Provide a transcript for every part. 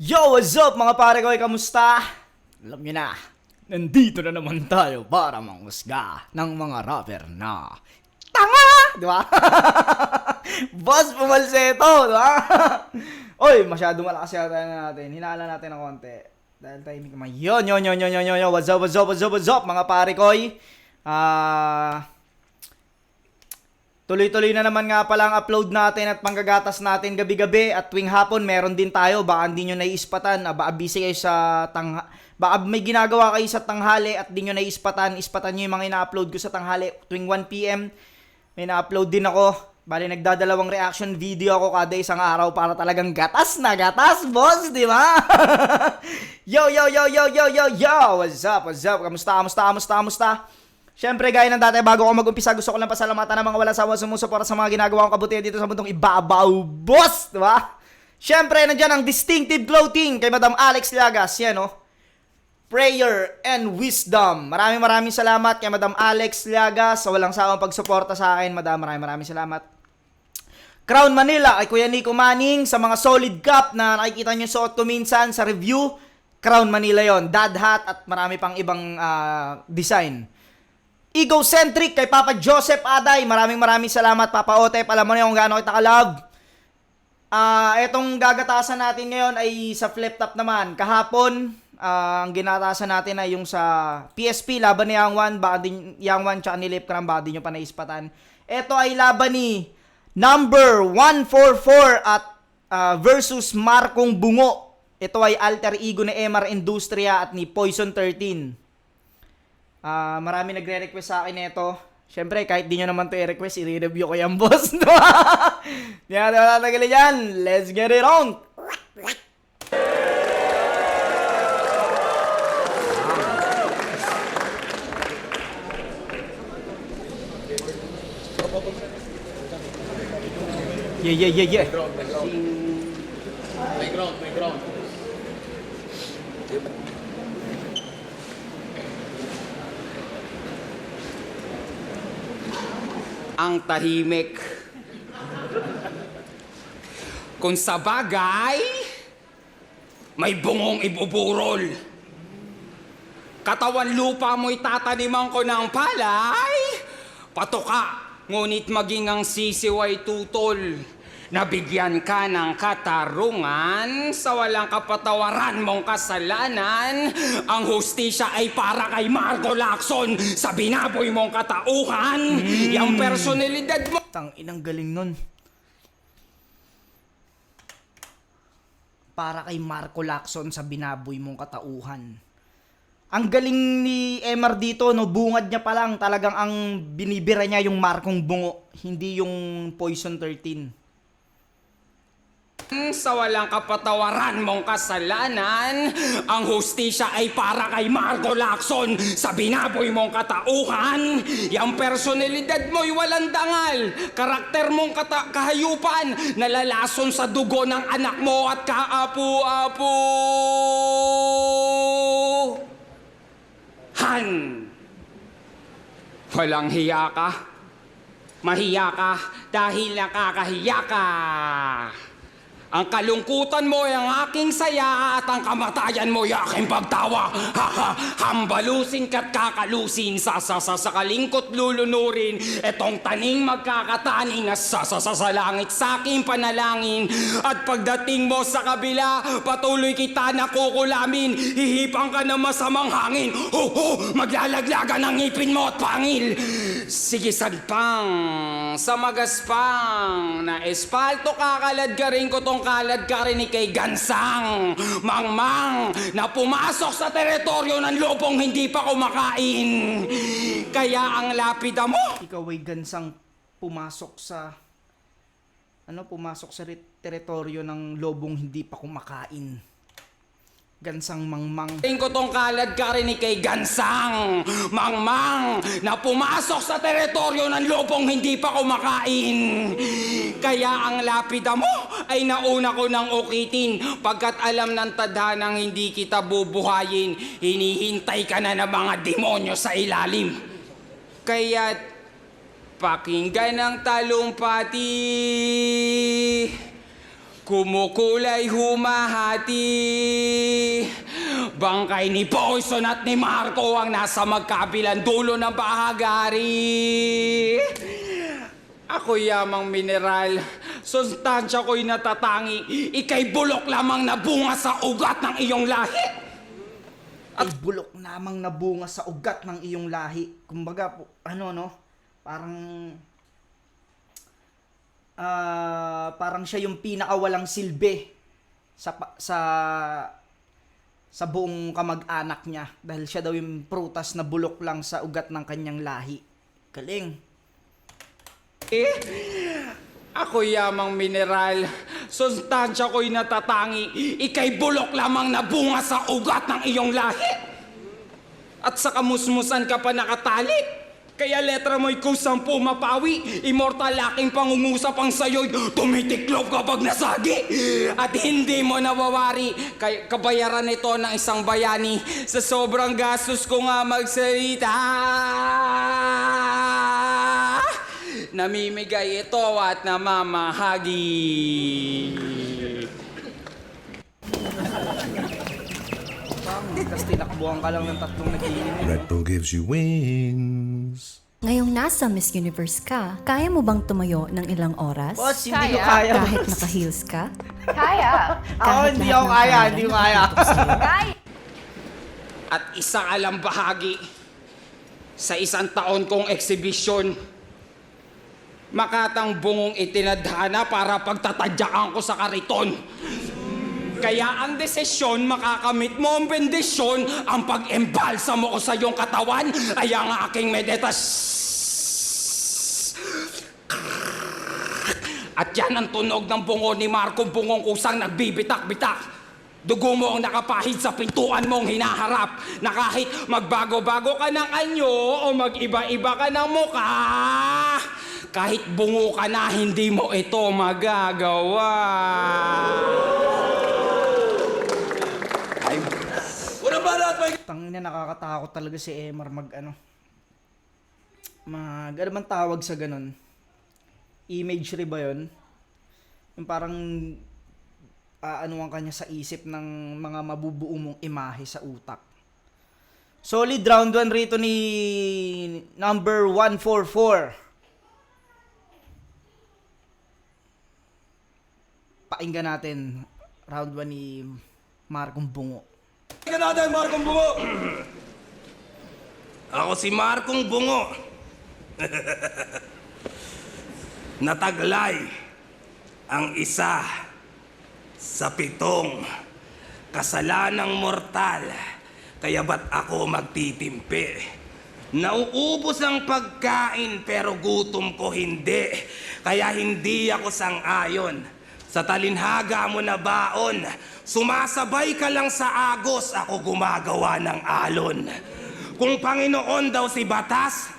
Yo, what's up mga pare ko? Kamusta? Alam nyo na, nandito na naman tayo para mangusga ng mga rapper na tanga! Di ba? Boss Pumalseto, di ba? Oy, masyado malakas yata na natin. Hinala natin ng konti. Dahil tayo hindi kumain. Yo, what's up mga pare ko? Tuloy-tuloy na naman nga pala ang upload natin at panggagatas natin gabi-gabi at tuwing hapon meron din tayo. Baka hindi nyo naiispatan, baka busy kayo sa baka may ginagawa kayo sa tanghali at di nyo naiispatan. Ispatan nyo yung mga ina-upload ko sa tanghali. Tuwing 1 PM, may na-upload din ako. Bali, nagdadalawang reaction video ako kada isang araw para talagang gatas na gatas, boss, di ba? Yo, what's up? Kamusta? Siyempre, gaya ng dati, bago ako mag-umpisa, gusto ko lang pasalamatan ng mga walang sawang sumusuporta sa mga ginagawa kong kabutihan dito sa mundong ibabaw, boss! Diba? Siyempre, nandyan ang distinctive clothing kay Madam Alex Llagas. Yan, oh. Prayer and Wisdom. Maraming salamat kay Madam Alex Llagas sa walang sawang pagsuporta sa akin. Madam, maraming salamat. Crown Manila kay Kuya Nico Manning sa mga solid cup na nakikita nyo suot ko minsan sa review. Crown Manila yon, dad hat at marami pang ibang design. Egocentric kay Papa Joseph Aday. Maraming salamat, Papa Otep. Alam mo na kung gaano kita ka-love. Etong gagatasan natin ngayon ay sa flip top naman. Kahapon, ang ginatasan natin ay yung sa PSP, laban ni Yang Wan tsaka ni Lip Cram, baka di nyo pa naispatan. Ito ay laban ni number 144 at versus Markong Bungo. Ito ay alter ego ni MR Industria at ni Poison 13. Marami nagre-request sa akin nito. Siyempre, kahit di nyo naman to i-request, i-review ko yan, boss. Di natin matatagalin yan. Let's get it on! Yeah. May ground. Ang tahimik. Kung sa bagay, may bungong ibuburol. Katawan lupa mo'y tataniman ko ng palay. Patuka, ngunit maging ang sisiw ay tutol. Nabigyan ka ng katarungan sa walang kapatawaran mong kasalanan. Ang hustisya ay para kay Marco Lacson sa binaboy mong katauhan. Yang personalidad mo... Inang galing nun. Para kay Marco Lacson sa binaboy mong katauhan. Ang galing ni MR dito, no, bungad niya pa lang. Talagang ang binibira niya yung Markong Bungo, hindi yung Poison 13. Sa walang kapatawaran mong kasalanan, ang hustisya ay para kay Marco Lacson sa binaboy mong katauhan. Yang personalidad mo'y walang dangal, karakter mong kahayupan, nalalason sa dugo ng anak mo at kaapu-apu. Walang hiya ka, mahiya ka dahil nakakahiya ka. Ang kalungkutan mo ay ang aking saya at ang kamatayan mo ay aking pagtawa. Hambalusin ka't kakalusin, sa kalingkot lulunurin. Etong taning magkakataning na sa langit sa aking panalangin. At pagdating mo sa kabila, patuloy kita nakukulamin. Hihipang ka na masamang hangin. Maglalaglagan ang ngipin mo at pangil. Sige sagpang, sa magaspang na espalto kakalad ka rin ko tong kalad ka rin ni kay Gansang Mangmang na pumasok sa teritoryo ng lupong hindi pa kumakain. Kaya ang lapida mo... Ikaw ay Gansang pumasok sa teritoryo ng lobong hindi pa kumakain. Gansang Mangmang. Tingko tong kalad ka rin ni kay Gansang Mangmang na pumasok sa teritoryo ng lupong hindi pa kumakain. Kaya ang lapida mo ay nauna ko nang ukitin pagkat alam ng tadhanang hindi kita bubuhayin. Hinihintay ka na ng mga demonyo sa ilalim. Kaya't pakinggan ang talumpati. Kumukulay humahati. Bangkay ni Poison at ni Marco ang nasa magkabilang dulo ng bahagari. Ako yamang mineral, sustansya ko'y natatangi. Ika'y bulok lamang na bunga sa ugat ng iyong lahi. Ay bulok namang nabunga sa ugat ng iyong lahi. Kumbaga, parang siya yung pinakawalang silbi sa buong kamag-anak niya dahil siya daw yung prutas na bulok lang sa ugat ng kanyang lahi. Galing. Ako yamang mineral, sustansya ko'y natatangi. Ika'y bulok lamang na bunga sa ugat ng iyong lahi. At sa kamusmusan ka pa nakatali. Kaya letra mo'y kusang pumapawi. Immortal aking pangungusap ang sayo'y tumitiklop kapag nasagi. At hindi mo nawawari. Kabayaran ito ng isang bayani. Sa sobrang gastos ko nga magsalita. Namimigay ito at namamahagi. Tapos tinakbuhan ka lang ng tatlong nagiinom. Red Bull gives you wings. Ngayong nasa Miss Universe ka, kaya mo bang tumayo ng ilang oras? Boss, hindi ko Kaya. kaya. Kahit naka-heels ka? Kaya. Ako hindi ako kaya, hindi ko kaya. Kaya. At isang alam bahagi sa isang taon kong eksibisyon, makatang bungong itinadhana para pagtatadyakan ko sa kariton. Kaya ang desisyon, makakamit mo ang bendisyon, ang pag-embalsa mo ko sa iyong katawan ay ang aking At yan ang tunog ng bungo ni Marco, bungong kusang nagbibitak-bitak. Dugo mo ang nakapahid sa pintuan mong hinaharap na kahit magbago-bago ka ng anyo o mag-iba-iba ka ng muka, kahit bungo ka na, hindi mo ito magagawa. Tangina, nakakatakot talaga si Emar ano bang tawag sa ganun? Imagery ba yun? Yung parang anuan kanya sa isip ng mga mabubuo mong imahe sa utak. Solid round 1 rito ni number 144. Pakinggan natin round 1 ni Marcong Bungo. Pakinggan natin, Marcong Bungo! Ako si Marcong Bungo. Nataglay ang isa sa 7 kasalanang mortal. Kaya ba't ako magtitimpi? Nauubos ang pagkain pero gutom ko hindi. Kaya hindi ako sang-ayon sa talinhaga mo na baon. Sumasabay ka lang sa agos, ako gumagawa ng alon. Kung Panginoon daw si Batas,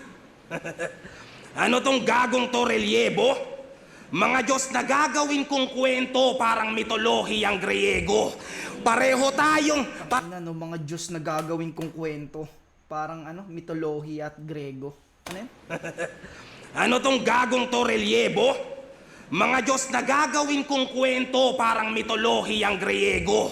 ano tong gagong to relyebo? Mga Diyos na gagawin kong kwento parang mitolohiyang Griego. Pareho tayong... Mga Diyos na gagawin kong kwento. Parang mitolohiya at Grego. Ano yan? Ano tong gagong to relyebo? Mga Diyos na gagawin kong kwento parang mitolohiyang Griego.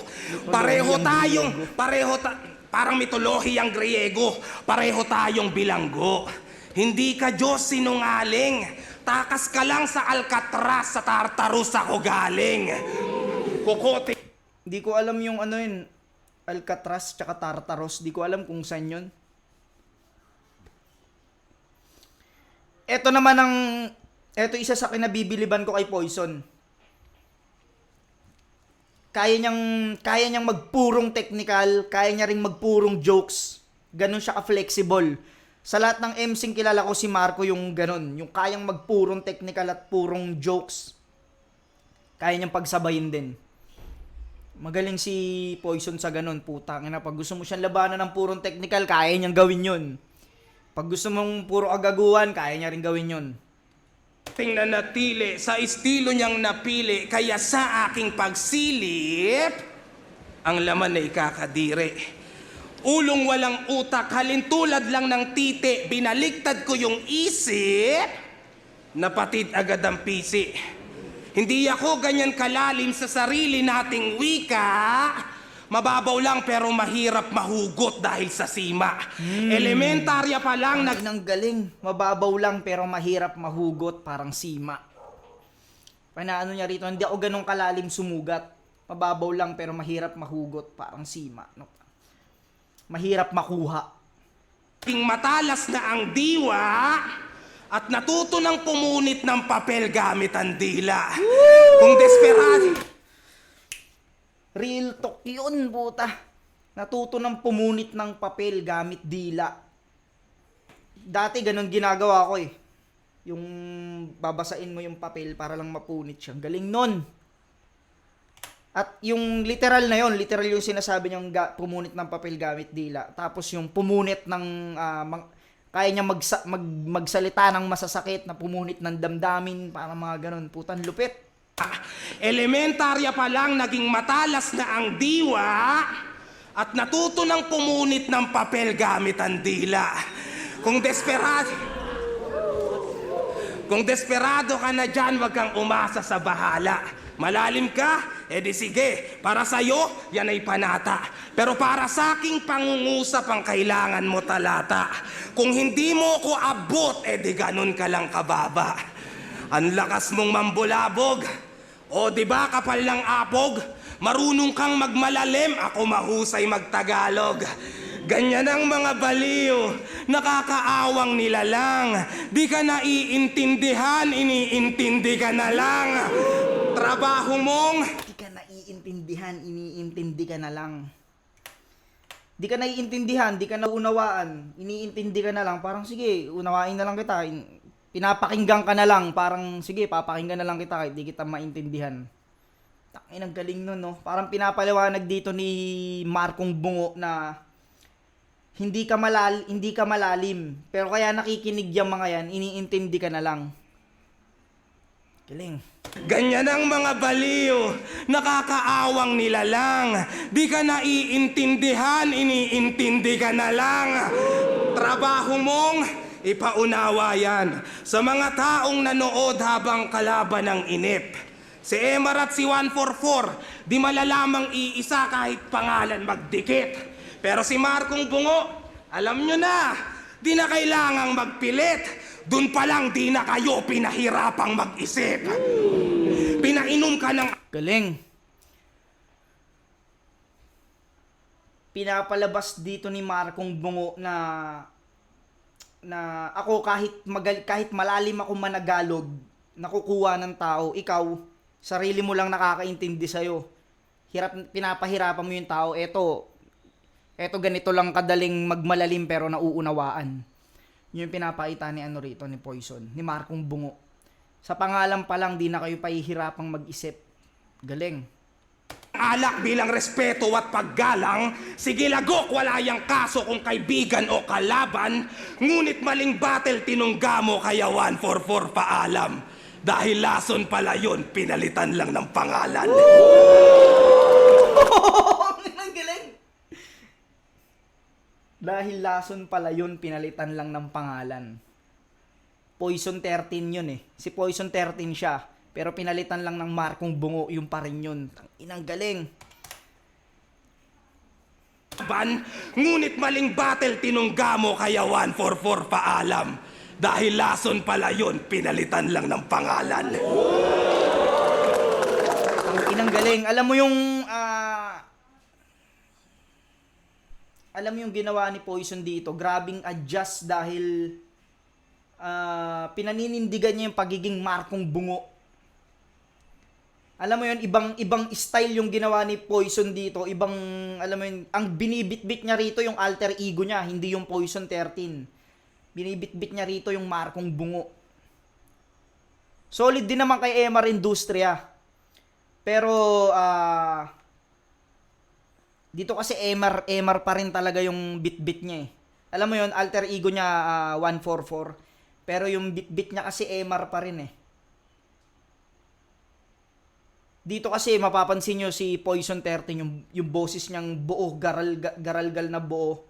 Parang mitolohiyang Griego. Pareho tayong bilanggo. Hindi ka Diyos sinungaling. Takas ka lang sa Alcatraz, sa Tartarus ako galing. Kukote. Di ko alam yung Alcatraz tsaka Tartaros. Di ko alam kung saan yun. Ito isa sa kinabibiliban ko kay Poison. Kaya niyang magpurong technical, kaya niya ring magpurong jokes. Ganun siya ka-flexible. Sa lahat ng MCing kilala ko si Marco yung ganun, yung kayang magpurong technical at purong jokes. Kaya niyang pagsabayin din. Magaling si Poison sa ganun, putang ina. Pag gusto mo siyang labanan ng purong technical, kaya niyang gawin yun. Pag gusto mong puro agaguhan, kaya niya rin gawin yun. Na natili sa estilo niyang napili, kaya sa aking pagsilip, ang laman ay kakadire. Ulong walang utak, halintulad lang ng titi, binaliktad ko yung isip, napatid agad ang pisi. Hindi ako ganyan kalalim sa sarili nating wika. Mababaw lang pero mahirap mahugot dahil sa sima. Elementarya pa lang nag... Ang galing. Mababaw lang pero mahirap mahugot, parang sima. Panaano niya rito, hindi ako ganong kalalim sumugat. Mababaw lang pero mahirap mahugot, parang sima. No? Mahirap makuha. Ting matalas na ang diwa at natuto ng pumunit ng papel gamit ang dila. Kung desperado... Real talk yun, puta. Natuto ng pumunit ng papel gamit dila. Dati ganun ginagawa ko eh. Yung babasain mo yung papel para lang mapunit siya. Galing nun. At yung literal na yon, literal yung sinasabi niyang pumunit ng papel gamit dila. Tapos yung pumunit ng kaya niya magsalita ng masasakit na pumunit ng damdamin, para mga ganun. Putan lupit. Elementarya pa lang naging matalas na ang diwa at natuto ng pumunit ng papel gamit ang dila. Kung desperado ka na dyan, wag kang umasa sa bahala. Malalim ka, edi sige, para sa'yo, yan ay panata. Pero para sa aking pangungusap ang kailangan mo talata. Kung hindi mo ko abot, edi ganun ka lang kababa. Ang lakas mong mambulabog. O di ba kapal ng apog? Marunong kang magmalalim, ako mahusay magtagalog. Ganyan ang mga baliw, nakakaawang nilalang. Di ka naiintindihan, iniintindi ka na lang. Trabaho mong... Di ka naiintindihan, iniintindi ka na lang. Di ka naiintindihan, di ka naunawaan, iniintindi ka na lang. Parang sige, unawain na lang kita. Pinapakinggan ka na lang, parang sige, papakinggan na lang kita kahit di kita maintindihan. Tangin, ang galing nun, no? Parang pinapaliwanag dito ni Markong Bungo na hindi ka malalim, pero kaya nakikinig yung mga yan, iniintindi ka na lang. Galing. Ganyan ang mga baliw, nakakaawang nilalang. Di ka naiintindihan, iniintindi ka na lang. Trabaho mong... ipaunawa yan sa mga taong nanood habang kalaban ng inip. Si Emar at si 144, di malalamang iisa kahit pangalan magdikit. Pero si Markong Bungo, alam nyo na, di na kailangang magpilit. Dun pa lang di na kayo pinahirapang mag-isip. Pinainom ka ng... Galing. Pinapalabas dito ni Markong Bungo na ako kahit malalim ako managalog, nakukuha ng tao, ikaw, sarili mo lang nakakaintindi sa'yo. Pinapahirapan mo yung tao, eto ganito lang kadaling magmalalim pero nauunawaan. Yun yung pinapakita ni rito, ni Poison, ni Markong Bungo. Sa pangalan pa lang, di na kayo pahihirapang mag-isip. Galing. Alak bilang respeto at paggalang, sige lagok wala yang kaso kung kaibigan o kalaban, ngunit maling battle tinungga mo kaya 144 paalam. Dahil lason pala yun, pinalitan lang ng pangalan. Ang galing. Dahil lason pala yun, pinalitan lang ng pangalan. Poison 13 yun eh. Si Poison 13 siya. Pero pinalitan lang ng Markong Bungo, yung pa rin yun. Inang galing. Ngunit maling battle tinungga mo kaya 144 paalam. Dahil lason pala yun, pinalitan lang ng pangalan. Inang galing. Alam mo yung ginawa ni Poison dito. Grabing adjust dahil pinaninindigan niya yung pagiging Markong Bungo. Alam mo yun, ibang style yung ginawa ni Poison dito. Alam mo yun, ang binibitbit niya rito yung alter ego niya, hindi yung Poison 13. Binibitbit niya rito yung Markong Bungo. Solid din naman kay Emar Industria. Pero, dito kasi Emar pa rin talaga yung bitbit niya eh. Alam mo yun, alter ego niya 144. Pero yung bitbit niya kasi Emar pa rin eh. Dito kasi mapapansin nyo si Poison 13, yung boses niyang buo, garalgal na buo.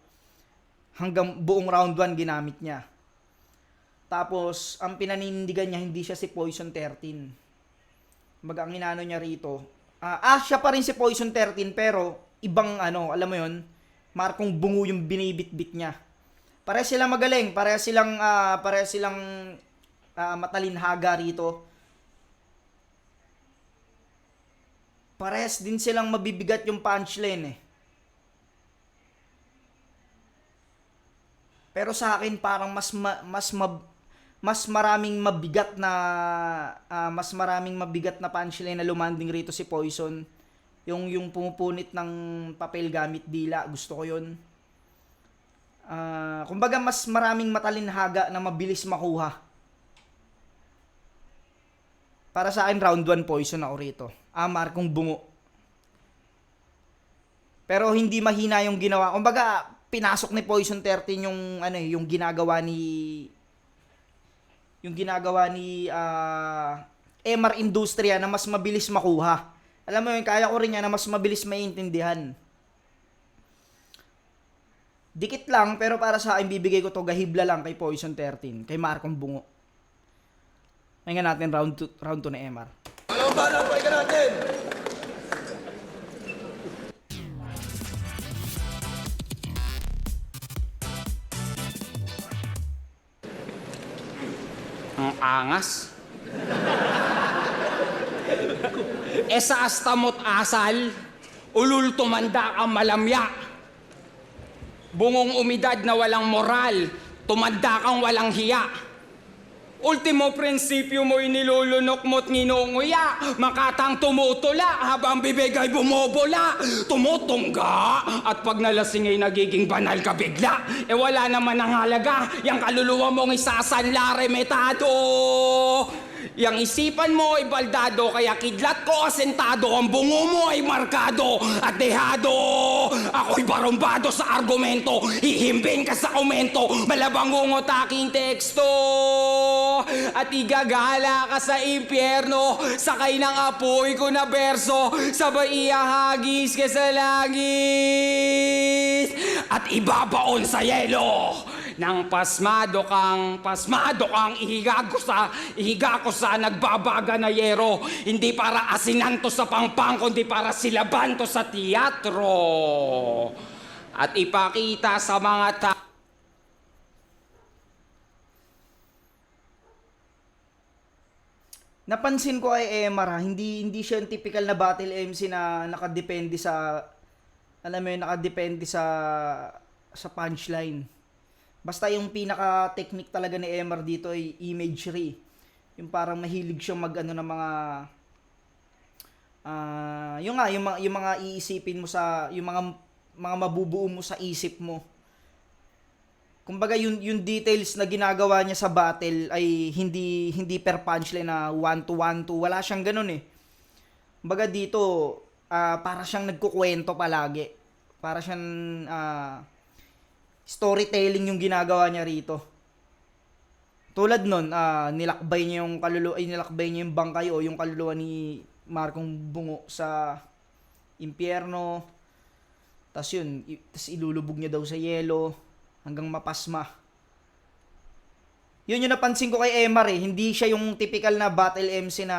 Hanggang buong round 1 ginamit niya. Tapos, ang pinaninindigan niya, hindi siya si Poison 13. Kumbaga, ang inano niya rito, siya pa rin si Poison 13, pero ibang ano, alam mo yon, markong bungo yung binibitbit niya. Pareha silang magaling, pareha silang matalinhaga rito. Parehas din silang mabibigat yung punchline eh. Pero sa akin parang mas maraming mabigat na punchline na lumanding rito si Poison. Yung pumupunit ng papel gamit dila, gusto ko 'yun. Kumbaga mas maraming matalinhaga na mabilis makuha. Para sa akin round 1 Poison ako rito. Markong bungo. Pero hindi mahina yung ginawa. Kumbaga pinasok ni Poison 13 yung ginagawa ni MR Industria na mas mabilis makuha. Alam mo yun, kaya ko rin yan na mas mabilis maintindihan. Dikit lang, pero para sa akin bibigay ko to gahibla lang kay Poison 13, kay Markong Bungo. Ngayon natin round 2 na MR. Ano ba na natin? Ang angas. Sa astamot asal, ulul tumanda kang malamya. Bungong umidad na walang moral, tumanda kang walang hiya. Ultimo prinsipyo mo'y nilulunok mo't nginunguya. Makatang tumutula habang bibig ay bumobola. Tumutungga at pag nalasing ay nagiging banal ka bigla. Wala naman ang halaga, yang kaluluwa mong isasanla remetado. Yang isipan mo ay baldado, kaya kidlat ko asentado. Ang bungo mo ay markado at dehado. Ako'y barumbado sa argumento, hihimbing ka sa komento. Malabangungot aking teksto at igagala ka sa impyerno. Sakay ng apoy ko na berso, sabay ihahagis ka sa langis at ibabaon sa yelo. Nang pasmado kang ihiga ko sa nagbabaga na yero. Hindi para asinanto sa pangpang, kundi para silabanto sa teatro. At ipakita sa mga Napansin ko kay Emar, hindi siya yung typical na battle MC na nakadepende sa punchline. Basta yung pinaka-technique talaga ni Emar dito ay imagery. Yung parang mahilig siyang mag-ano ng mga yung mga iisipin mo sa yung mga mabubuo mo sa isip mo. Kumbaga yung details na ginagawa niya sa battle ay hindi per punchline na 1-2, wala siyang ganun eh. Kumbaga dito para siyang nagkukwento palagi. Para siyang storytelling yung ginagawa niya rito. Tulad nun, nilakbay niya yung bangkay o yung kaluluwa ni Markong Bungo sa impyerno. Tas ilulubog niya daw sa yelo hanggang mapasma. Yun yung napansin ko kay Emar eh. Hindi siya yung typical na battle MC na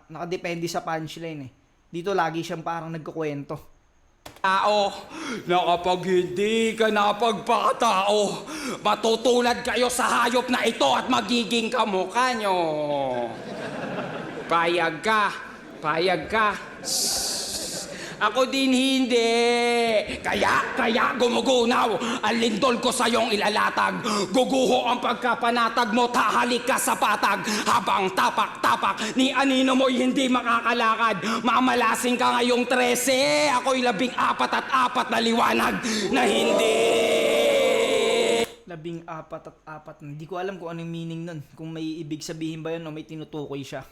nakadepende sa punchline eh. Dito lagi siyang parang nagkukwento. Tao, na kapag hindi ka napagpakatao, matutulad kayo sa hayop na ito at magiging kamukha nyo. Payag ka. Ako din hindi. Kaya gumugunaw ang lindol ko sa iyong ilalatag. Guguho ang pagkapanatag mo, tahalik ka sa patag. Habang tapak-tapak ni anino mo'y hindi makakalakad. Mamalasing ka ngayong 13. Ako'y 14 at 4 na liwanag na hindi. 14 at 4. Hindi ko alam kung anong meaning nun. Kung may ibig sabihin ba yun o may tinutukoy siya.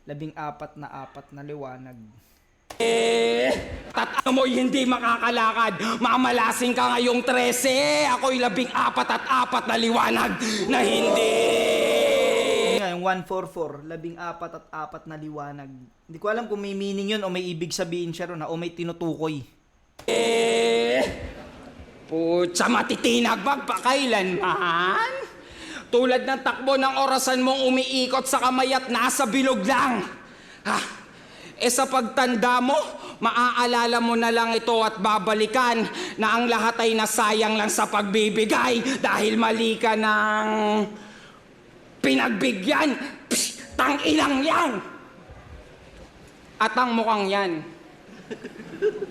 14 na 4 na liwanag. Tatano mo'y hindi makakalakad. Mamalasing ka ngayong 13. Ako'y 14 at 4 na liwanag na hindi. Yun nga, yung 144, 14 at 4 na liwanag. Hindi ko alam kung may meaning yun o may ibig sabihin siya ron o may tinutukoy. Putsa matitinag magpakailanman. Tulad ng takbo ng orasan mong umiikot sa kamay at nasa bilog lang. Ha? Sa pagtanda mo, maaalala mo na lang ito at babalikan na ang lahat ay nasayang lang sa pagbibigay dahil mali ka ng pinagbigyan. Psh, tang-inang yan! At ang mukhang yan,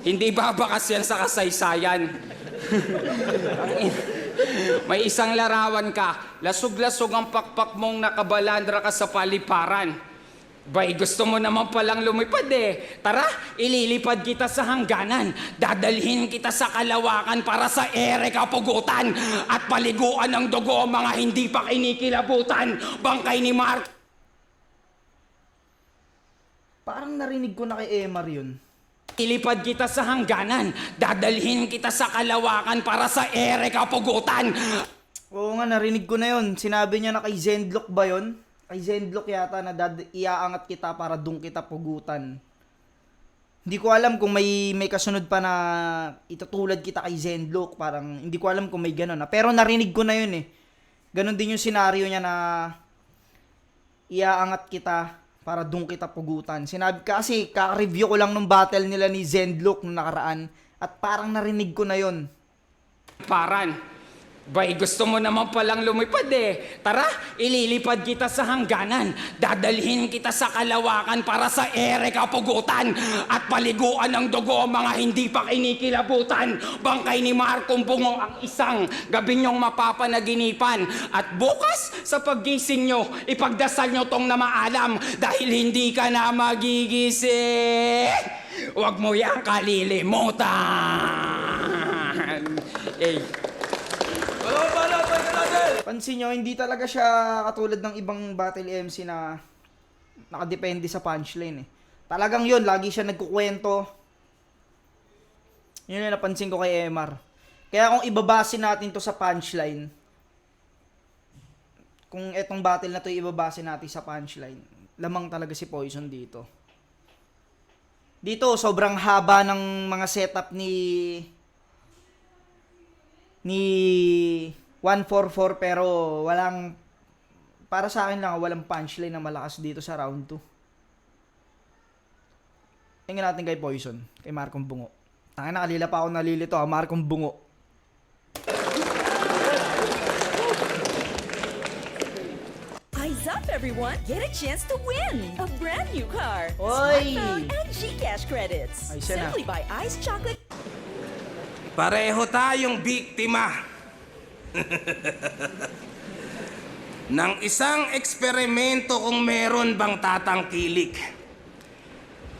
hindi babakas yan sa kasaysayan. May isang larawan ka, lasog-lasog ang pakpak mong nakabalandra ka sa paliparan. Bay, gusto mo naman palang lumipad eh. Tara, ililipad kita sa hangganan. Dadalhin kita sa kalawakan para sa ere kapugutan. At paliguan ng dugo ang mga hindi pa kinikilabutan. Bangkay ni Mark. Parang narinig ko na kay Emar yun. Ilipad kita sa hangganan. Dadalhin kita sa kalawakan para sa ere kapugutan. Oo nga, narinig ko na yun. Sinabi niya na kay Zendlock ba yun? Kay Zendlock yata na iaangat kita para dun kita pugutan. Hindi ko alam kung may kasunod pa na itutulad kita kay Zendlock. Parang hindi ko alam kung may ganun. Pero narinig ko na yun eh. Ganon din yung senaryo niya na iaangat kita para dun kita pugutan. Sinabi kasi, kaka-review ko lang nung battle nila ni Zendlock nung nakaraan. At parang narinig ko na yun. Paran. Bay, gusto mo naman palang lumipad eh. Tara, ililipad kita sa hangganan. Dadalhin kita sa kalawakan para sa ere kapugutan. At paliguan ng dugo ang mga hindi pa kinikilabutan. Bangkay ni Markong Bungo ang isang gabi niyong mapapanaginipan. At bukas, sa paggising nyo, ipagdasal nyo tong na maalam. Dahil hindi ka na magigising. Huwag mo yang kalilimutan. Pansin nyo, hindi talaga siya katulad ng ibang battle MC na nakadepende sa punchline eh. Talagang yun, lagi siya nagkukwento. Yun yung napansin ko kay Emar. Kaya kung ibabase natin to sa punchline, kung etong battle na to ibabase natin sa punchline, lamang talaga si Poison dito. Dito, sobrang haba ng mga setup ni 144 pero walang, para sa akin lang, walang punchline na malakas dito sa round 2. Tingnan natin kay Poison, kay Markong Bungo. Tangina, nakalila pa ako nalilito Markong Bungo. Eyes up, everyone! Get a chance to win a brand new car, Oy! smartphone, and GCash credits. Ay, siya na. Simply buy Ice Chocolate. Pareho tayong biktima ng isang eksperimento kung meron bang tatangkilik.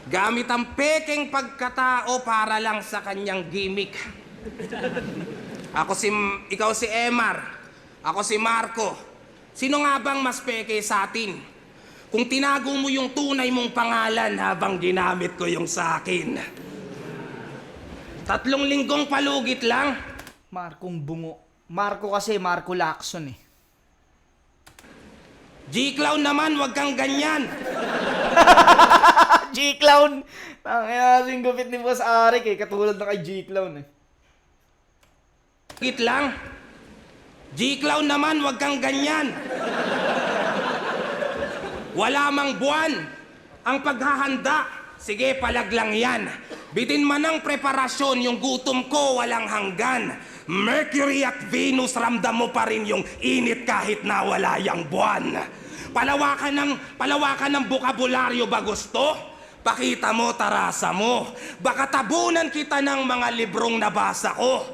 Gamit ang pekeng pagkatao para lang sa kanyang gimmick. Ikaw si Emar, ako si Marco. Sino nga bang mas peke sa atin? Kung tinago mo yung tunay mong pangalan habang ginamit ko yung sa akin. 3 linggong palugit lang. Markong Bungo. Marco kasi, Marco Lacson eh. G-Clown naman, wag kang ganyan. G-Clown! Ang kasing gupit ni Boss Arik eh, katulad na kay G-Clown eh. Git lang. G-Clown naman, wag kang ganyan. Wala mang buwan ang paghahanda. Sige, palag lang yan. Bitin man ng preparasyon, yung gutom ko walang hanggan. Mercury at Venus, ramdam mo pa rin yung init kahit na wala yung buwan. Palawakan ng bukabularyo ba gusto? Pakita mo, tarasa mo. Baka tabunan kita ng mga librong nabasa ko.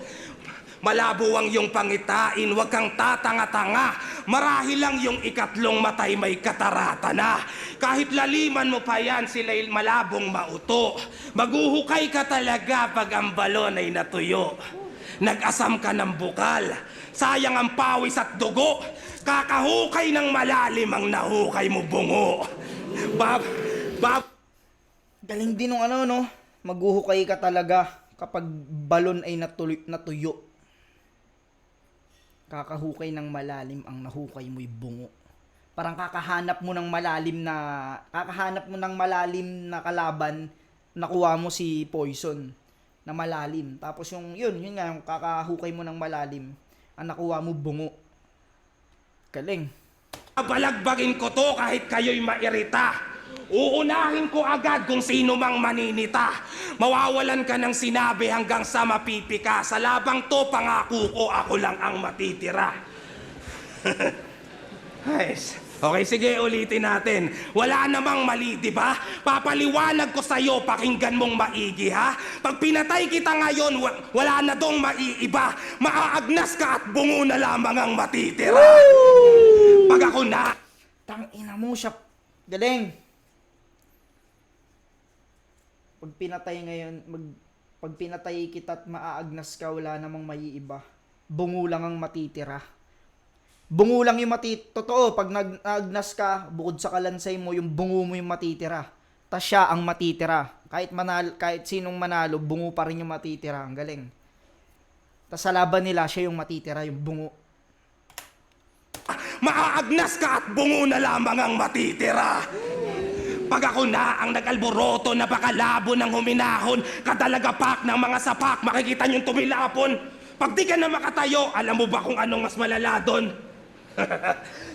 Malabo ang iyong pangitain, huwag kang tatanga-tanga. Marahil lang yung 3 matay may katarata na. Kahit laliman mo pa yan, sila'y malabong mauto. Maguhukay ka talaga pag ang balon ay natuyo. Nag-asam ka ng bukal, sayang ang pawis at dugo. Kakahukay ng malalim ang nahukay mo bungo. Galing din nung ano, no? Maghuhukay ka talaga kapag balon ay natuyo. Kakahukay ng malalim ang nahukay mo'y bungo. Parang kakahanap mo ng malalim na kalaban, nakuha mo si Poison na malalim. Tapos yun nga, yung kakahukay mo ng malalim, ang nakuha mo bungo. Galing. Balagbagin ko to kahit kayo'y mairita. Uunahin ko agad kung sino mang maninita. Mawawalan ka ng sinabi hanggang sa mapipika. Sa labang to, pangako ko, ako lang ang matitira. Ayos. Okay, sige, ulitin natin. Wala namang mali, di ba? Papaliwanag ko sa'yo, pakinggan mong maigi, ha? Pag pinatay kita ngayon, wala na dong maiiba. Maaagnas ka at bungo na lamang ang matitira. Pag ako na... Tangina mo siya. Galing. Pag pinatay kita at maaagnas ka, wala namang maiiba. Bungo lang ang matitira. Bungo lang yung totoo, pag nag-agnas ka, bukod sa kalansay mo, yung bungo mo yung matitira. Tas siya ang matitira. Kahit sinong manalo, bungo pa rin yung matitira. Ang galing. Tas sa laban nila, siya yung matitira, yung bungo. Maaagnas ka at bungo na lamang ang matitira. Pag ako na ang nag-alboroto, napakalabo ng huminahon, kadalagapak ng mga sapak, makikita niyong tumilapon. Pag di ka na makatayo, alam mo ba kung anong mas malala doon?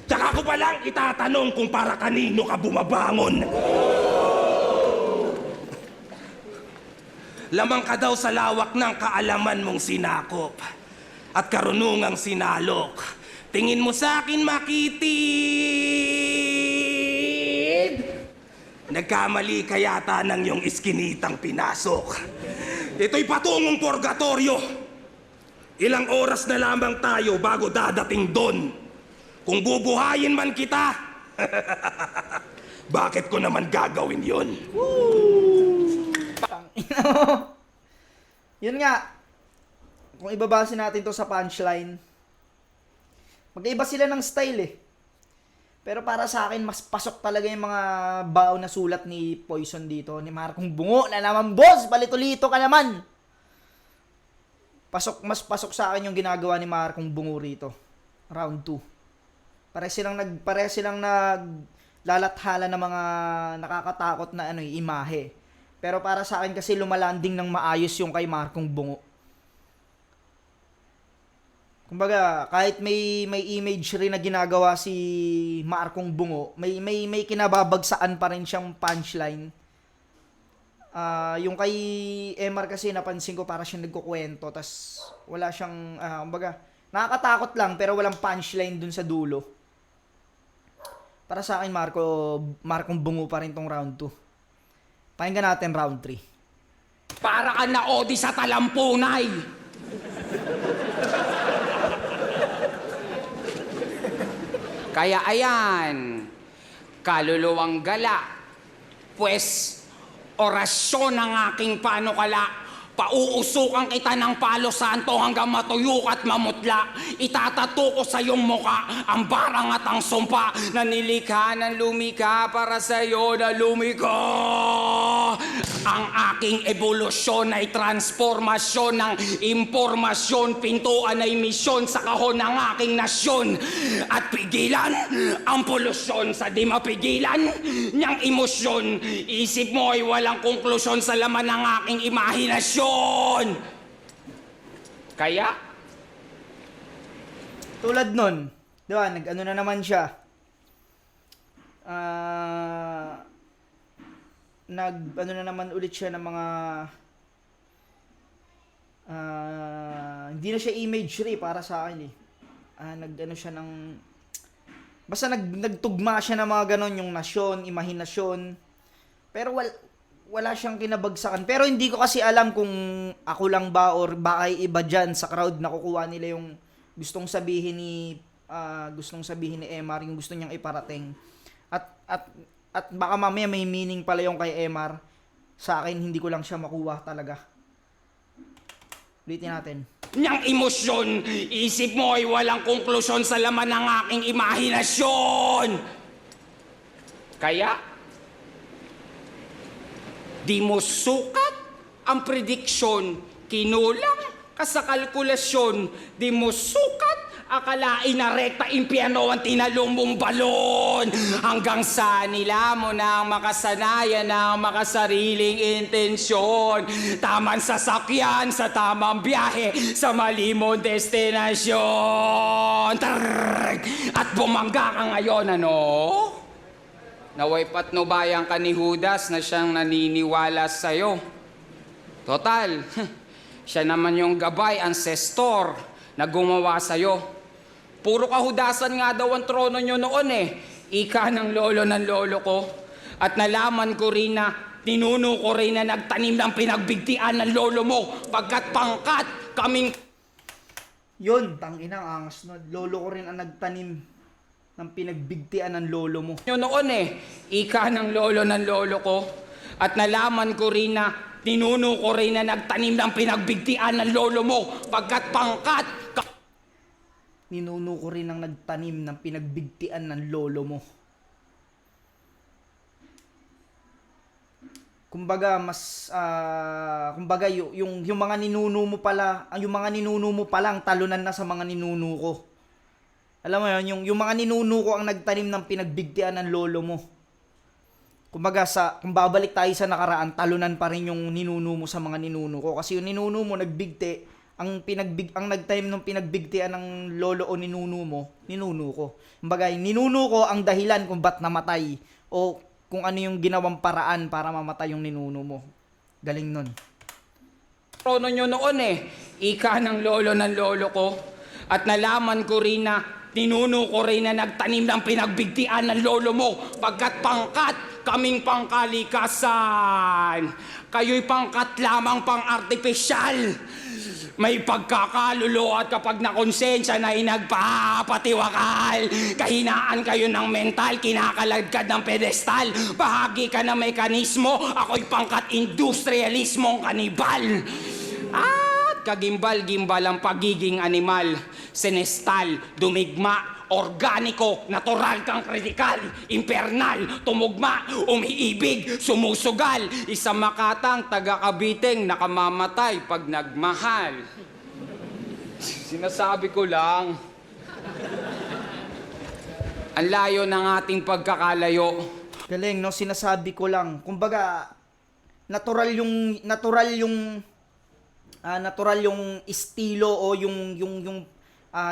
Tsaka ko palang itatanong kung para kanino ka bumabangon. Lamang ka daw sa lawak ng kaalaman mong sinakop at karunungang sinalok. Tingin mo sa akin makitid. Nagkamali ka yata ng iyong iskinitang pinasok. Ito'y patungong purgatorio. Ilang oras na lamang tayo bago dadating doon. Kung bubuhayin man kita, bakit ko naman gagawin yon? Yun nga, kung ibabase natin to sa punchline, magkaiba sila ng style eh. Pero para sa akin, mas pasok talaga yung mga bao na sulat ni Poison dito. Ni Markong Bungo na naman, boss! Balito-lito ka naman! Mas pasok sa akin yung ginagawa ni Markong Bungo rito. Round 2. Pare silang naglalathala ng mga nakakatakot na imahe. Pero para sa akin kasi lumalanding ng maayos yung kay Markong Bungo. Kumbaga, kahit may imagery na ginagawa si Markong Bungo, may kinababagsaan pa rin siyang punchline. Yung kay Emar kasi napansin ko para siyang nagkukwento, tas wala siyang, kumbaga, nakakatakot lang pero walang punchline dun sa dulo. Para sa akin, Markong Bungo pa rin tong round 2. Pakinggan natin round 3. Para ka na odi sa talampunay. Kaya ayan, kaluluwang gala, pues orasyon ng aking panukala. Pauusukan kita ng palo santo hanggang matuyok at mamutla. Itatato ko sa iyong muka ang barang at ang sumpa na nilikha ng lumika para sa iyo na lumika. Ang aking ebolusyon ay transformasyon ng impormasyon, pintuan ay misyon sa kahon ng aking nasyon. At pigilan ang polusyon sa di mapigilan niyang emosyon. Isip mo ay walang konklusyon sa laman ng aking imahinasyon. Kaya? Tulad nun, di ba, nag-ano na naman siya. Nag-ano na naman ulit siya ng mga hindi na siya imagery para sa akin eh. Nag-ano siya ng basta nagtugma siya ng mga ganon, yung nasyon, imahinasyon. Pero wala siyang kinabagsakan. Pero hindi ko kasi alam kung ako lang ba or baka iba dyan sa crowd na kukuha nila yung gustong sabihin ni Emar, yung gusto niyang iparating. At baka mamaya may meaning pala yung kay Emar. Sa akin, hindi ko lang siya makuha talaga. Ulitin natin. Niyang emosyon, isip mo ay walang konklusyon sa laman ng aking imahinasyon. Kaya, di mo sukat ang prediksyon, kinulang ka sa kalkulasyon, di mo sukat akalain na rekta impyerno ang tinalong mong balon hanggang sa nila mo na makasanayan ng makasariling intensyon. Tamang sasakyan sa tamang biyahe sa mali mong destinasyon. At bumangga ka ngayon, ano? Naway patnubayan ka ni Judas na siyang naniniwala sa'yo. Total, siya naman yung gabay, ancestor, na gumawa sa'yo. Puro kahudasan nga daw ang trono nyo noon eh. Ika ng lolo ko. At nalaman ko rin na, tinuno ko rin na nagtanim ng pinagbigtian ng lolo mo. Pagkat pangkat kaming... Yun, tangina, angas no. Lolo ko rin ang nagtanim ng pinagbigtian ng lolo mo. Nyo noon eh. Ika ng lolo ko. At nalaman ko rin na, tinuno ko rin na nagtanim ng pinagbigtian ng lolo mo. Pagkat pangkat... Ninuno ko rin ang nagtanim ng pinagbigtian ng lolo mo. Kumbaga kumbaga yung mga ninuno mo pala, yung mga ninuno mo pala ang talunan na sa mga ninuno ko. Alam mo yun, yung mga ninuno ko ang nagtanim ng pinagbigtian ng lolo mo. Kumbaga kung babalik tayo sa nakaraan, talunan pa rin yung ninuno mo sa mga ninuno ko kasi yung ninuno mo nagbigti, ang nagtanim ng pinagbigtian ng lolo o ninuno mo, ninuno ko. Kumbaga, ninuno ko ang dahilan kung ba't namatay o kung ano yung ginawang paraan para mamatay yung ninuno mo. Galing nun. Trono nyo noon eh. Ika ng lolo ko. At nalaman ko rin na, tinuno ko rin na nagtanim ng pinagbigtian ng lolo mo. Pagkat pangkat kaming pangkalikasan. Kayo'y pangkat lamang pang-artipisyal. May pagkakalulo at kapag nakonsensya na inagpapatiwakal. Kahinaan kayo ng mental, kinakalagkad ng pedestal. Bahagi ka ng mekanismo, ako'y pangkat industrialismong kanibal. At kagimbal-gimbal ang pagiging animal. Senestal, dumigma, organiko, natural kang kritikal, impernal, tumugma, umiibig, sumusugal, isang makatang taga-Kabiting nakamamatay pag nagmahal. Sinasabi ko lang, ang layo ng ating pagkakalayo. Galing, no? Sinasabi ko lang. Kumbaga, natural yung estilo o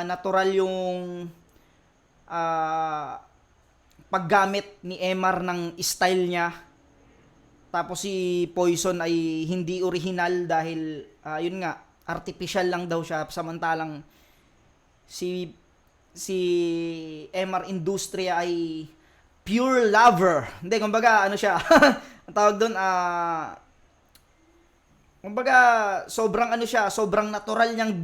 natural yung paggamit ni Emar ng style niya. Tapos si Poison ay hindi original dahil yun nga, artificial lang daw siya, samantalang si Emar Industria ay pure lover. Hindi, kumbaga ano siya, ang tawag doon kumbaga sobrang natural niyang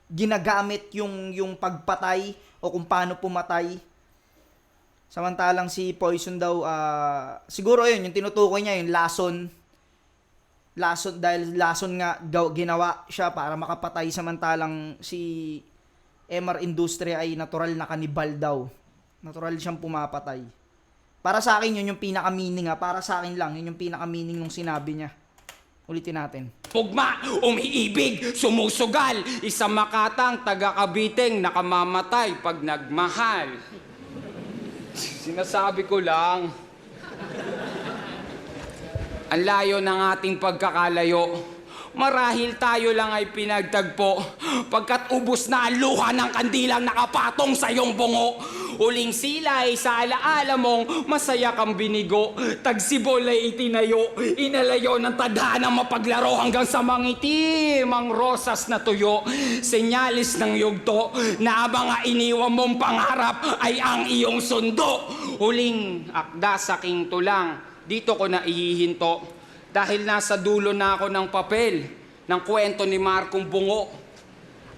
ginagamit yung pagpatay o kung paano pumatay. Samantalang si Poison daw, siguro yun, yung tinutukoy niya, yung lason, dahil lason nga ginawa siya para makapatay, samantalang si Emar Industria ay natural na kanibal daw. Natural siyang pumapatay. Para sa akin, yun yung pinaka-meaning para sa akin lang, yun yung pinaka-meaning nung sinabi niya. Ulitin natin. Pugma, umiibig, sumusugal, isang makatang taga-Kabiting nakamamatay pag nagmahal. Sinasabi ko lang, ang layo ng ating pagkakalayo. Marahil tayo lang ay pinagtagpo pagkat ubos na ang luha ng kandilang nakapatong sa iyong bungo. Uling silay sa alaala mong masaya kang binigo. Tagsibol ay itinayo, inalayo ng tadhanang mapaglaro hanggang sa mangitim ang rosas na tuyo. Senyalis ng yugto na mga iniwan mong pangarap ay ang iyong sundo. Uling akda sa king tulang, dito ko na ihihinto. Dahil nasa dulo na ako ng papel ng kwento ni Marcong Bungo.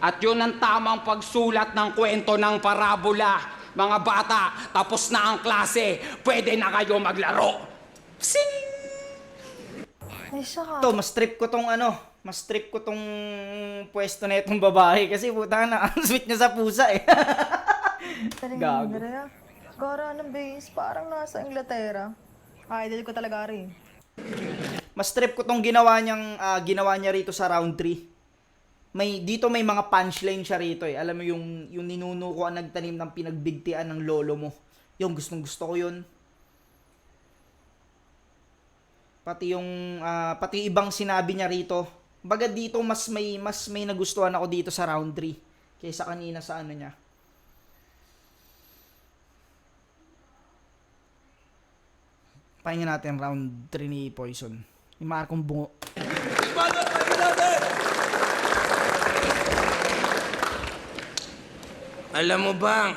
At yun ang tamang pagsulat ng kwento ng parabola. Mga bata, tapos na ang klase. Pwede na kayo maglaro. Sing! Ay, saka. Mas trip ko tong pwesto na itong babae kasi puta na, ang sweet niya sa pusa eh. Gago. Gara ng base, parang nasa Inglaterra. Idol ko talaga rin. Mas trip ko tong ginawa niya rito sa round 3. Dito may mga punchline siya rito eh. Alam mo yung ninuno ko ang nagtanim ng pinagbigtian ng lolo mo. Yung gustong-gusto ko yun. Pati ibang sinabi niya rito. Baga dito mas may nagustuhan ako dito sa round 3 kaysa kanina sa ano niya. Pakinggan natin round 3 ni Poison. Yung Markong Bungo. Alam mo bang,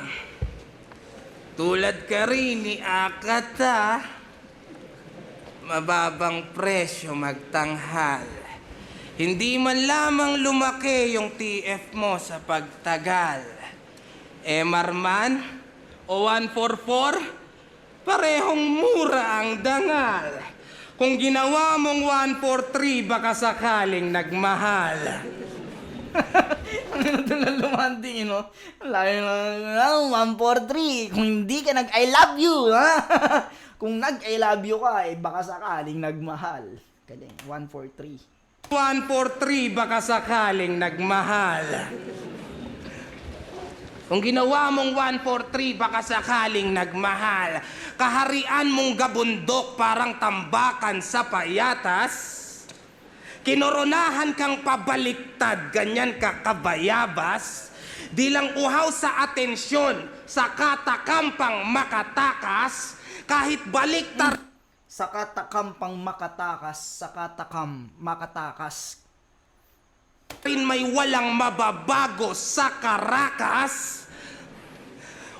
tulad ka rin ni Akata, mababang presyo magtanghal. Hindi man lamang lumaki yung TF mo sa pagtagal. Marman o 144, parehong mura ang dangal. Kung ginawa mong 143, baka sakaling nagmahal. Ang ina doon lumanting, no? Layo na, 143. Kung hindi ka nag-I love you, ha? Kung nag-I love you ka, baka sakaling nagmahal. Galing, 143. 143, baka sakaling nagmahal. Kung ginawa mong 143, baka sakaling nagmahal. Kaharian mong gabundok parang tambakan sa payatas. Kinoronahan kang pabaliktad, ganyan ka kabayabas. Di lang uhaw sa atensyon, sa katakampang makatakas, kahit baliktad Sa katakam pang makatakas, sa katakam makatakas. rin may walang mababago sa karakas.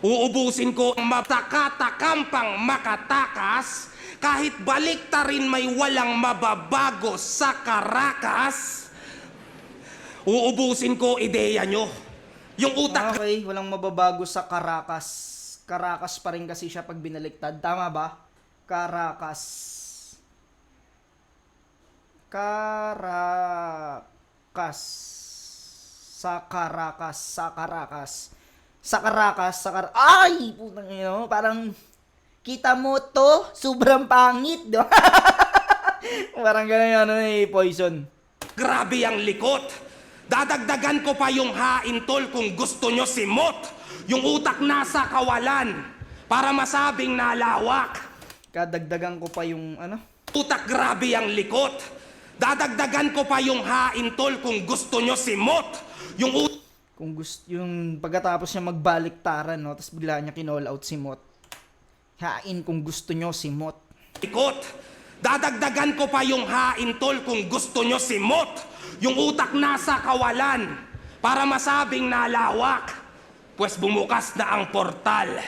Uubusin ko ang matakatakampang makatakas, kahit balikta rin may walang mababago sa karakas. Uubusin ko ideya nyo. Yung utak Okay, walang mababago sa Caracas. Caracas pa rin kasi siya pag binaliktad. Tama ba? Caracas. Caracas. Sa Caracas. Sa Caracas. Sa Caracas. Sa Caracas. Ay! Putang ino. Parang, kita mo to? Sobrang pangit. Do? Parang ganun ano eh, Poison. grabe ang likot. Dadagdagan ko pa yung hain tol kung gusto nyo simot. Yung utak nasa kawalan para masabing nalawak. Kadagdagan ko pa yung ano? Utak grabe ang likot. Dadagdagan ko pa yung hain tol kung gusto nyo simot. Yung Kung gusto, yung pagkatapos niya magbaliktaran, no? Tapos bigla niya kinall out si Mot. Hain kung gusto nyo si Mot. likot. Dadagdagan ko pa yung hain tol kung gusto nyo simot. Yung utak nasa kawalan para masabing nalawak. Pues bumukas na ang portal.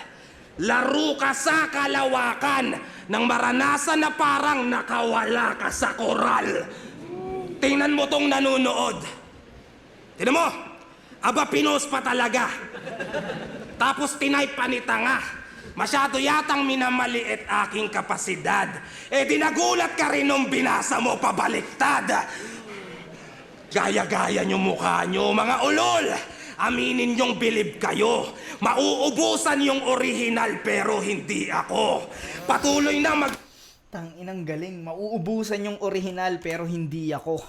Laro ka sa kalawakan nang maranasan na parang nakawala ka sa koral. Tingnan mo tong nanonood. Tingnan mo, aba pinos pa talaga. Tapos tinype pa ni tanga. Masyado yatang minamaliit aking kapasidad. Dinagulat ka rin nung binasa mo pabaliktad. Gaya-gaya nyo mukha nyo, mga ulol. Aminin nyong bilib kayo. Mauubusan yung original pero hindi ako. Patuloy na Tanginang galing. Mauubusan yung original pero hindi ako.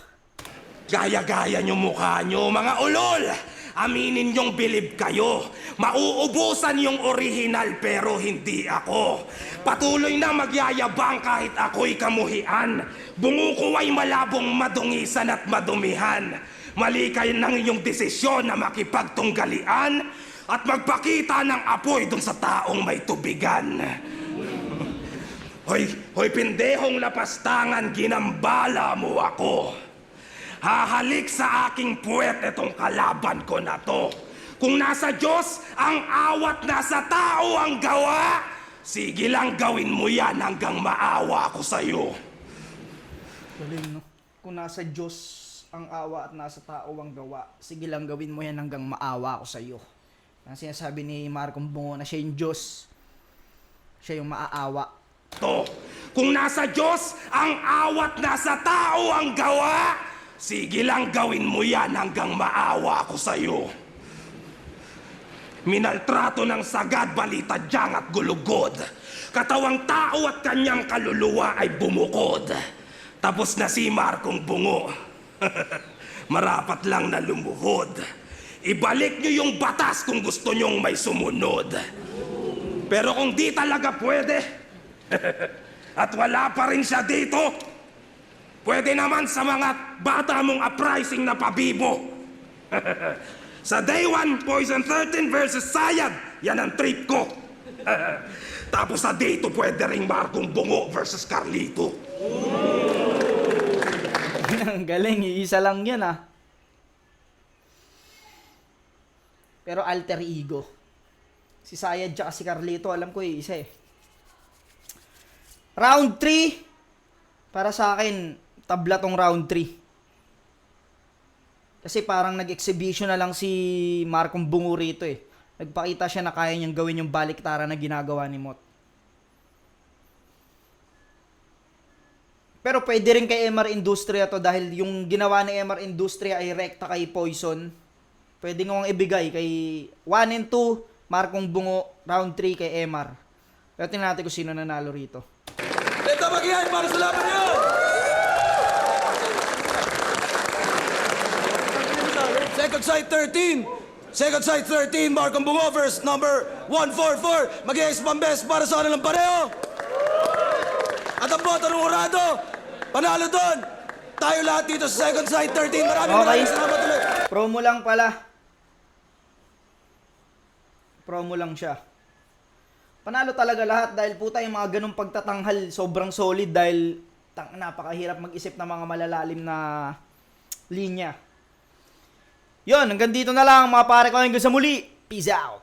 Gaya-gaya nyo mukha nyo, mga ulol. Aminin nyong bilib kayo. Mauubusan yung original pero hindi ako. Patuloy na magyayabang kahit ako'y kamuhian. Bungo ko ay malabong madungisan at madumihan. Mali kayo ng iyong desisyon na makipagtunggalian at magpakita ng apoy dun sa taong may tubigan. Hoy pendehong lapastangan, ginambala mo ako. Hahalik sa aking puwet itong kalaban ko na to. Kung nasa Diyos ang awat, nasa tao ang gawa, sige lang gawin mo yan hanggang maawa ko sa'yo. Galing, no? Kung nasa Diyos ang awa at nasa tao ang gawa, sige lang gawin mo yan hanggang maawa ko sa'yo. Ang sinasabi ni Markong Bungo na siya yung Diyos. Siya yung maaawa. To, kung nasa Diyos ang awat, nasa tao ang gawa, sige lang gawin mo yan hanggang maawa ko sa'yo. Minaltrato ng sagad, balitadyang at gulugod. Katawang tao at kanyang kaluluwa ay bumukod. Tapos na si Markong Bungo. Marapat lang na lumuhod. Ibalik nyo yung batas kung gusto nyong may sumunod. Pero kung di talaga pwede, at wala pa rin siya dito, pwede naman sa mga bata mong uprising na pabibo. Sa Day 1, Poison 13 versus Sayad, yan ang trip ko. Tapos sa dito pwede ring Marcong Bungo versus Carlito. Ang galing, iisa lang yan ah. Pero alter ego. Si Sayad tsaka si Carlito, alam ko isa eh. Round 3. Para sa akin, tabla tong round 3. Kasi parang nag-exhibition na lang si Marcong Bungo rito eh. Nagpakita siya na kaya niyang gawin yung baliktaran na ginagawa ni Mot. Pero pwede rin kay MR Industria to dahil yung ginawa ni MR Industria ay rekta kay Poison. Pwede nga ibigay kay 1 and 2, Marcong Bungo, round 3 kay MR. Pero tingnan natin kung sino nanalo rito. Ito mag-ihay para sa laban nyo! Second side 13. Second side 13, Marcong Bungo versus number 144. Mag-ihay Pambes para sa kanilang pareho. At ang boto ng Urado, panalo doon. Tayo lahat dito sa second side 13. Maraming salamat ulit. Promo lang pala. Promo lang siya. Panalo talaga lahat dahil puta yung mga ganung pagtatanghal sobrang solid dahil napakahirap mag-isip ng mga malalalim na linya. Yon, hanggang dito na lang mga pare ko hanggang sa muli. Peace out.